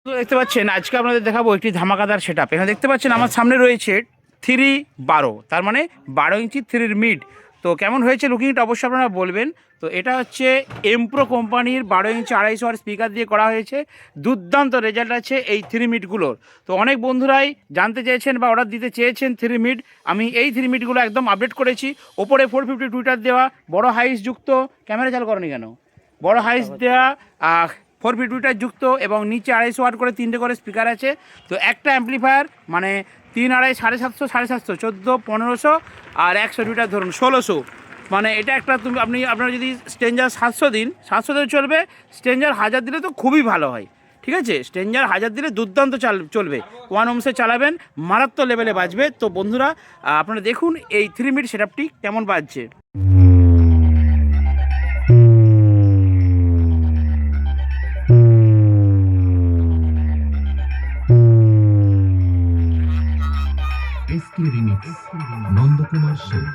তো দেখতে পাচ্ছেন আজকে আপনাদের দেখাবো একটি ধামাকাদার সেটআপ। এখানে দেখতে পাচ্ছেন আমার সামনে রয়েছে 3-12, তার মানে 12 ইঞ্চি 3 মিড। তো কেমন হয়েছে লুকিংটা অবশ্যই আপনারা বলবেন। তো এটা হচ্ছে এমপ্রো কোম্পানির 12 ইঞ্চি 250 ওয়াট স্পিকার দিয়ে করা হয়েছে। দুর্দান্ত রেজাল্ট আছে এই 3 মিডগুলোর। তো অনেক বন্ধুরাই জানতে চেয়েছেন বা অর্ডার দিতে চেয়েছেন 3 মিড। আমি এই 3 মিডগুলো একদম আপডেট করেছি। ওপরে 450 টুইটার দেওয়া, বড় হাইস যুক্ত। ক্যামেরা চালু করনি কেন? বড় হাইস দেওয়া 4 ফিট টুইটার যুক্ত এবং নিচে 250 ওয়াট করে 3টে করে স্পিকার আছে। তো একটা অ্যাম্পলিফায়ার মানে 3, 2.5, 750, 750, 14, 1500 আর 100 টুইটার ধরুন 1600। মানে এটা একটা আপনারা যদি স্ট্রেঞ্জার 700 দিন, 700 দিলে চলবে। স্ট্রেঞ্জার 1000 দিলে তো খুবই ভালো হয়। ঠিক আছে, স্ট্রেঞ্জার 1000 দিলে দুর্দান্ত চলবে। 1 ওহমসে চালাবেন, মারাত্মক লেভেলে বাজবে। তো বন্ধুরা আপনারা দেখুন এই 3 মিড সেটআপটি কেমন বাজছে। SK remix, Nandakumar Sen.